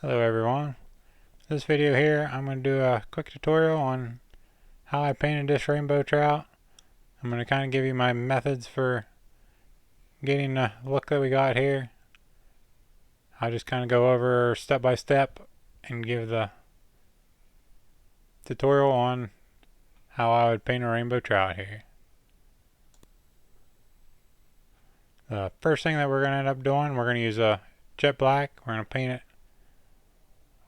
Hello everyone. This video here I'm going to do a quick tutorial on how I painted this rainbow trout. I'm going to kind of give you my methods for getting the look that we got here. I'll just kind of go over step by step and give the tutorial on how I would paint a rainbow trout here. The first thing that we're going to end up doing, we're going to use a jet black. We're going to paint it.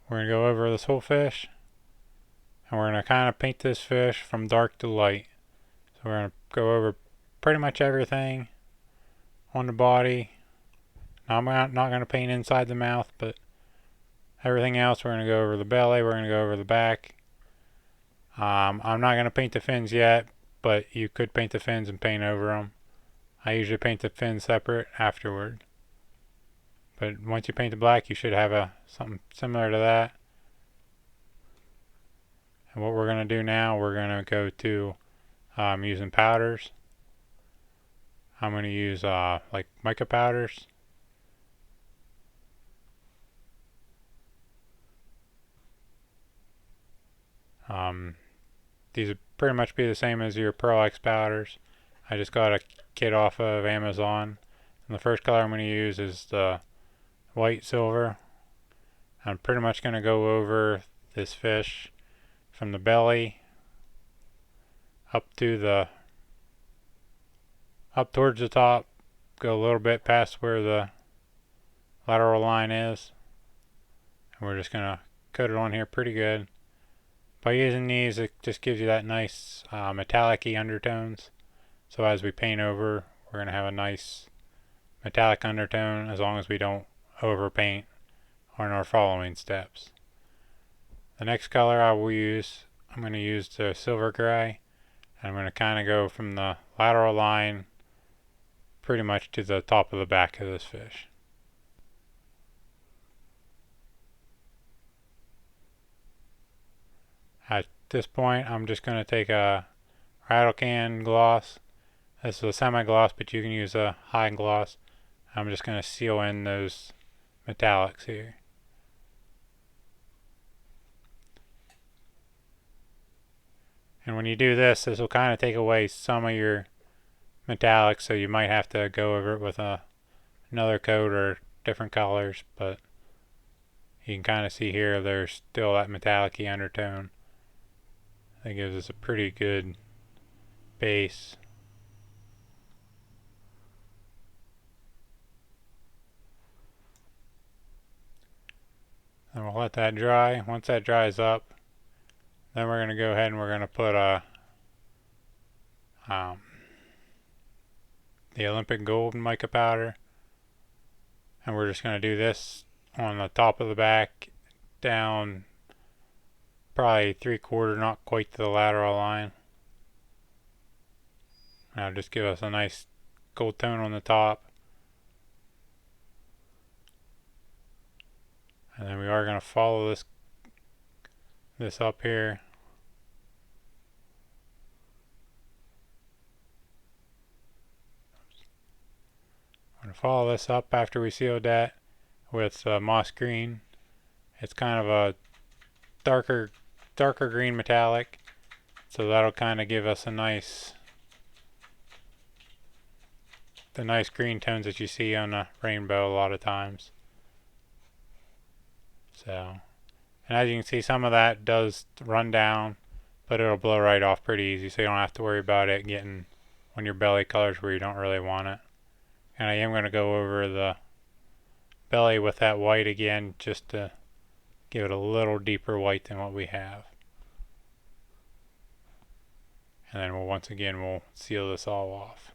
We're going to go over this whole fish, and we're going to kind of paint this fish from dark to light. So we're going to go over pretty much everything on the body. Now I'm not going to paint inside the mouth, but everything else we're going to go over the belly, we're going to go over the back. I'm not going to paint the fins yet, but you could paint the fins and paint over them. I usually paint the fins separate afterward. But once you paint the black, you should have something similar to that. And what we're going to do now, we're going to go to using powders. I'm going to use like mica powders. These would pretty much be the same as your Pearl X powders. I just got a kit off of Amazon. And the first color I'm going to use is the white silver. I'm pretty much going to go over this fish from the belly up towards the top, go a little bit past where the lateral line is. And we're just going to coat it on here pretty good. By using these, it just gives you that nice metallic-y undertones. So as we paint over, we're going to have a nice metallic undertone as long as we don't overpaint on our following steps. The next color I will use, I'm going to use the silver gray. And I'm going to kind of go from the lateral line pretty much to the top of the back of this fish. At this point, I'm just going to take a rattle can gloss. This is a semi-gloss, but you can use a high gloss. I'm just going to seal in those metallics here. And when you do this, this will kind of take away some of your metallics, so you might have to go over it with another coat or different colors, but you can kind of see here there's still that metallic-y undertone. That gives us a pretty good base. And we'll let that dry. Once that dries up, then we're going to go ahead and we're going to put the Olympic Gold mica powder. And we're just going to do this on the top of the back, down probably 3/4, not quite to the lateral line. Now just give us a nice gold tone on the top. And then we are going to follow this up here. I'm going to follow this up after we sealed that with moss green. It's kind of a darker green metallic, so that'll kind of give us the nice green tones that you see on a rainbow a lot of times. So, and as you can see, some of that does run down, but it'll blow right off pretty easy, so you don't have to worry about it getting on your belly colors where you don't really want it. And I am going to go over the belly with that white again, just to give it a little deeper white than what we have. And then once again we'll seal this all off.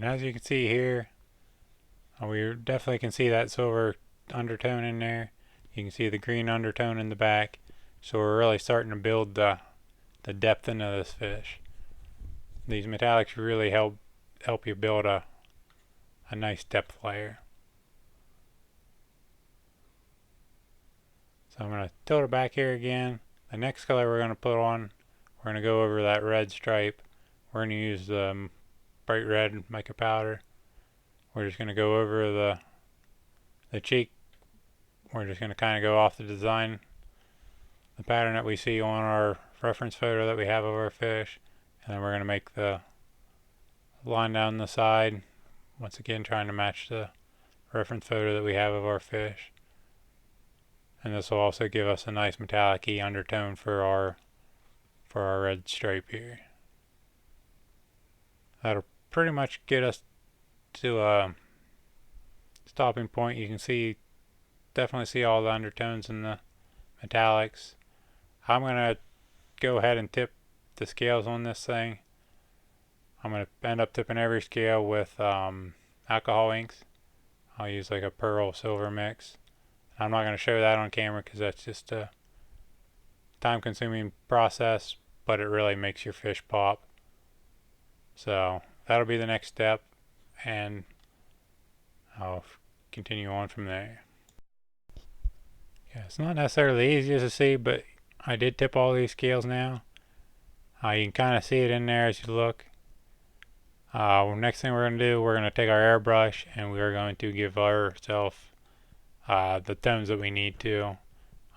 And as you can see here, we definitely can see that silver undertone in there. You can see the green undertone in the back. So we're really starting to build the depth into this fish. These metallics really help you build a nice depth layer. So I'm going to tilt it back here again. The next color we're going to put on, we're going to go over that red stripe. We're going to use the bright red mica powder. We're just going to go over the cheek. We're just going to kind of go off the design, the pattern that we see on our reference photo that we have of our fish. And then we're going to make the line down the side. Once again, trying to match the reference photo that we have of our fish. And this will also give us a nice metallic-y undertone for our red stripe here. That'll pretty much get us to a stopping point. You can definitely see all the undertones in the metallics. I'm going to go ahead and tip the scales on this thing. I'm going to end up tipping every scale with alcohol inks. I'll use like a pearl silver mix. I'm not going to show that on camera because that's just a time-consuming process, but it really makes your fish pop. So that'll be the next step, and I'll continue on from there. Yeah, it's not necessarily the easiest to see, but I did tip all these scales now. You can kind of see it in there as you look. Next thing we're going to do, we're going to take our airbrush and we're going to give ourselves the tones that we need to.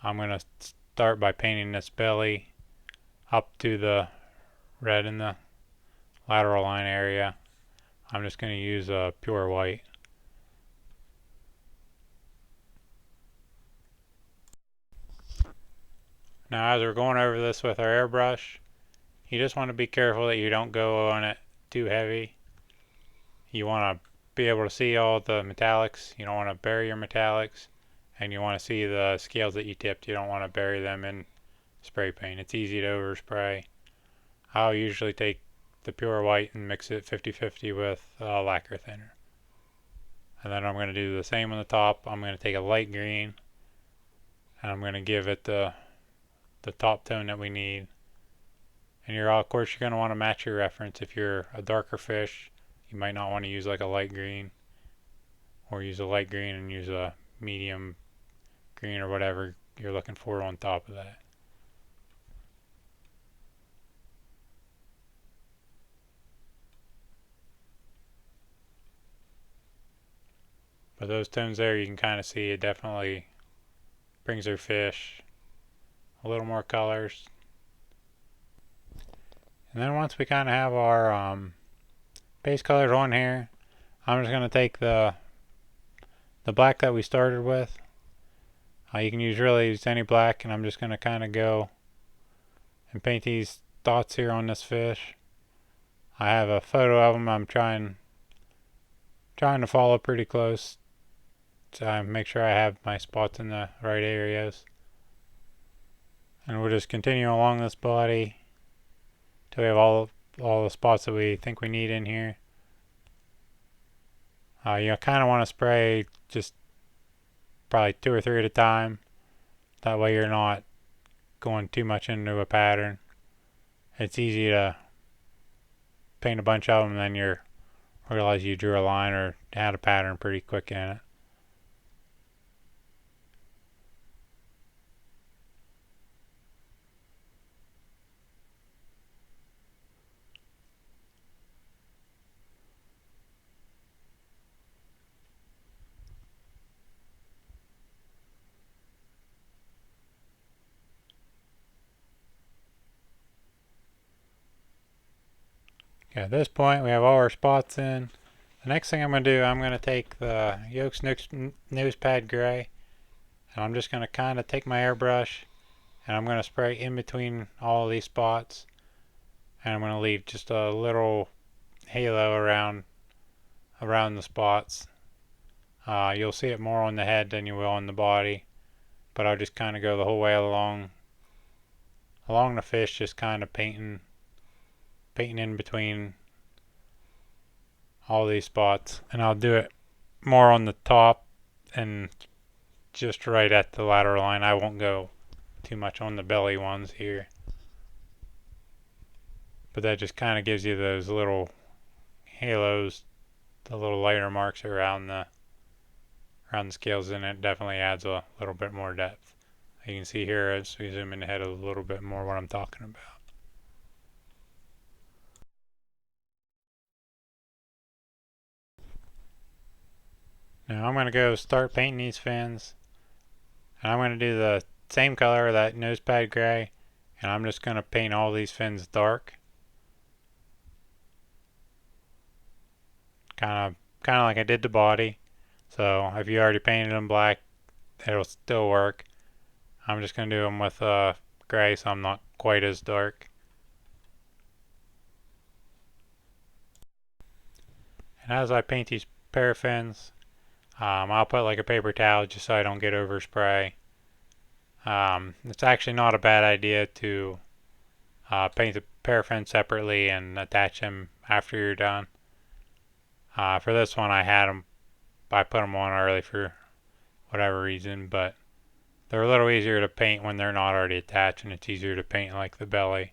I'm going to start by painting this belly up to the red in the lateral line area. I'm just going to use a pure white. Now as we're going over this with our airbrush, you just want to be careful that you don't go on it too heavy. You want to be able to see all the metallics. You don't want to bury your metallics, and you want to see the scales that you tipped. You don't want to bury them in spray paint. It's easy to overspray. I'll usually take the pure white and mix it 50-50 with lacquer thinner. And then I'm going to do the same on the top. I'm going to take a light green and I'm going to give it the top tone that we need. And of course you're going to want to match your reference. If you're a darker fish, you might not want to use like a light green, or use a light green and use a medium green or whatever you're looking for on top of that. But those tones there, you can kind of see it definitely brings their fish a little more colors. And then once we kind of have our base colors on here, I'm just going to take the black that we started with. You can use any black, and I'm just going to kind of go and paint these dots here on this fish. I have a photo of them. I'm trying to follow pretty close to make sure I have my spots in the right areas. And we'll just continue along this body till we have all the spots that we think we need in here. You kind of want to spray just probably 2 or 3 at a time. That way you're not going too much into a pattern. It's easy to paint a bunch of them and then you realize you drew a line or had a pattern pretty quick in it. Okay, at this point we have all our spots in. The next thing I'm going to do, I'm going to take the Yoke's nose pad gray, and I'm just going to kind of take my airbrush and I'm going to spray in between all of these spots, and I'm going to leave just a little halo around the spots. You'll see it more on the head than you will on the body, but I'll just kind of go the whole way along the fish, just kind of painting in between all these spots, and I'll do it more on the top and just right at the lateral line. I won't go too much on the belly ones here, but that just kind of gives you those little halos, the little lighter marks around the scales, and it definitely adds a little bit more depth. You can see here as we zoom in ahead a little bit more what I'm talking about. Now I'm going to go start painting these fins, and I'm going to do the same color, that nose pad gray, and I'm just going to paint all these fins dark. Kind of like I did the body. So if you already painted them black, it'll still work. I'm just going to do them with gray, so I'm not quite as dark. And as I paint these paraffins, I'll put like a paper towel just so I don't get overspray. It's actually not a bad idea to paint the paraffin separately and attach them after you're done. For this one, I put them on early for whatever reason, but they're a little easier to paint when they're not already attached, and it's easier to paint like the belly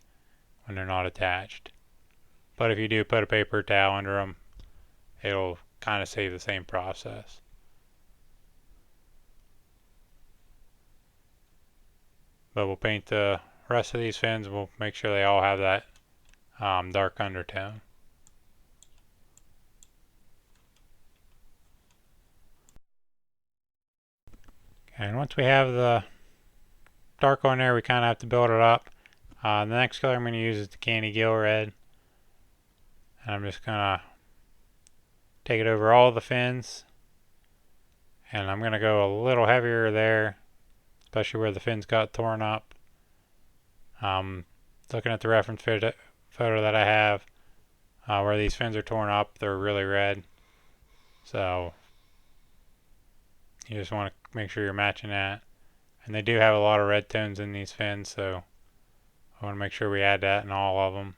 when they're not attached. But if you do put a paper towel under them, it'll kind of save the same process. But we'll paint the rest of these fins. We'll make sure they all have that dark undertone. And once we have the dark on there, we kind of have to build it up. The next color I'm going to use is the Candy Gill Red. And I'm just going to take it over all the fins. And I'm going to go a little heavier there, especially where the fins got torn up. Looking at the reference photo that I have, where these fins are torn up, they're really red. So you just want to make sure you're matching that. And they do have a lot of red tones in these fins, so I want to make sure we add that in all of them.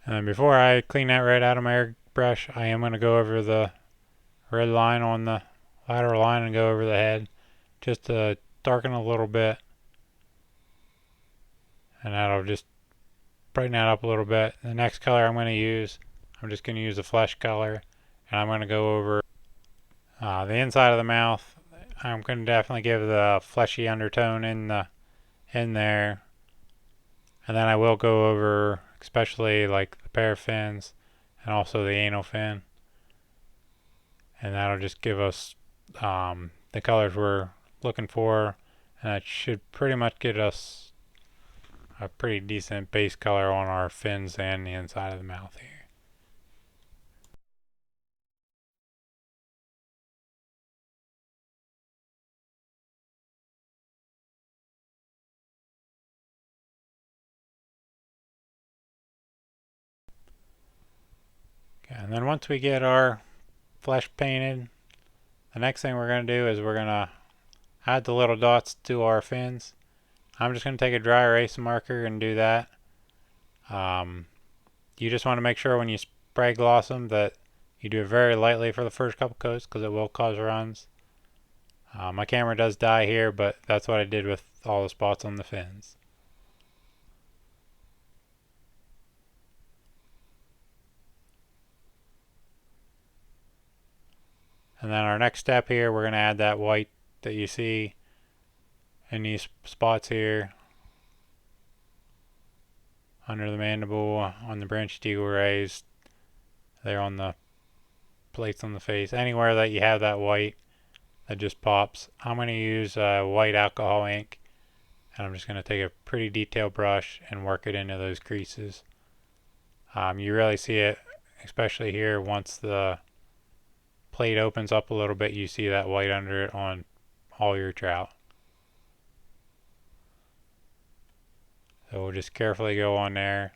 And then before I clean that red out of my airbrush, I am going to go over the red line on the lateral line and go over the head just to darken a little bit. And that'll just brighten that up a little bit. The next color I'm going to use, I'm just going to use a flesh color, and I'm going to go over the inside of the mouth. I'm going to definitely give the fleshy undertone in there, and then I will go over especially like the paraffins and also the anal fin, and that'll just give us the colors we're looking for, and that should pretty much get us a pretty decent base color on our fins and the inside of the mouth here. Okay, and then once we get our flesh painted, the next thing we're going to do is we're going to add the little dots to our fins. I'm just going to take a dry erase marker and do that. You just want to make sure when you spray gloss them that you do it very lightly for the first couple coats because it will cause runs. My camera does die here, but that's what I did with all the spots on the fins. And then our next step here, we're going to add that white that you see in these spots here under the mandible, on the branched eagle rays, there on the plates on the face, anywhere that you have that white that just pops. I'm going to use white alcohol ink, and I'm just going to take a pretty detailed brush and work it into those creases. You really see it, especially here, once the plate opens up a little bit, you see that white under it on all your trout. So we'll just carefully go on there.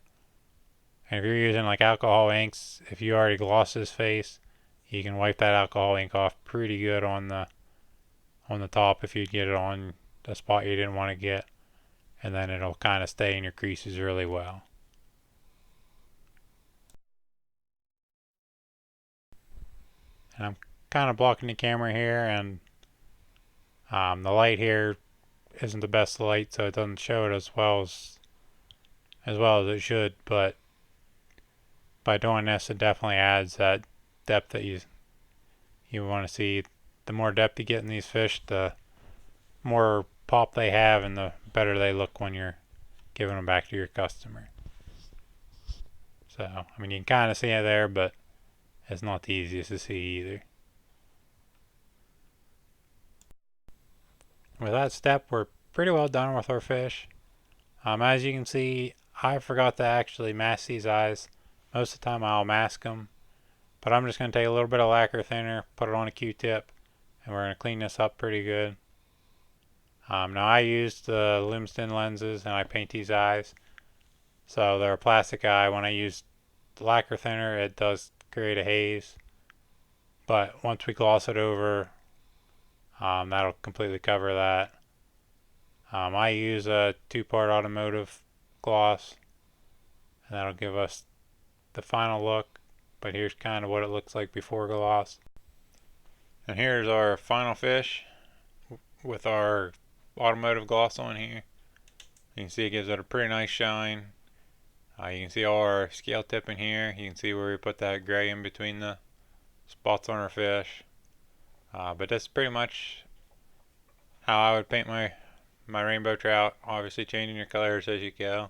And if you're using like alcohol inks, if you already glossed this face, you can wipe that alcohol ink off pretty good on the top if you get it on the spot you didn't want to get, and then it'll kind of stay in your creases really well. And I'm kind of blocking the camera here, and the light here isn't the best light, so it doesn't show it as well as it should. But by doing this, it definitely adds that depth that you want to see. The more depth you get in these fish, the more pop they have, and the better they look when you're giving them back to your customer. So, I mean, you can kind of see it there, but it's not the easiest to see either. With that step, we're pretty well done with our fish. As you can see, I forgot to actually mask these eyes. Most of the time I'll mask them, but I'm just going to take a little bit of lacquer thinner, put it on a Q-tip, and we're going to clean this up pretty good. Now I used the Lumsden lenses and I paint these eyes. So they're a plastic eye. When I use the lacquer thinner, it does create a haze. But once we gloss it over, that'll completely cover that. I use a 2-part automotive gloss, and that'll give us the final look. But here's kind of what it looks like before gloss. And here's our final fish with our automotive gloss on here. You can see it gives it a pretty nice shine. You can see all our scale tip in here. You can see where we put that gray in between the spots on our fish. But that's pretty much how I would paint my rainbow trout. Obviously changing your colors as you go.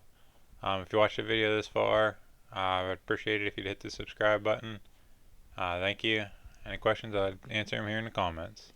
If you watched the video this far, I would appreciate it if you'd hit the subscribe button. Thank you. Any questions, I'd answer them here in the comments.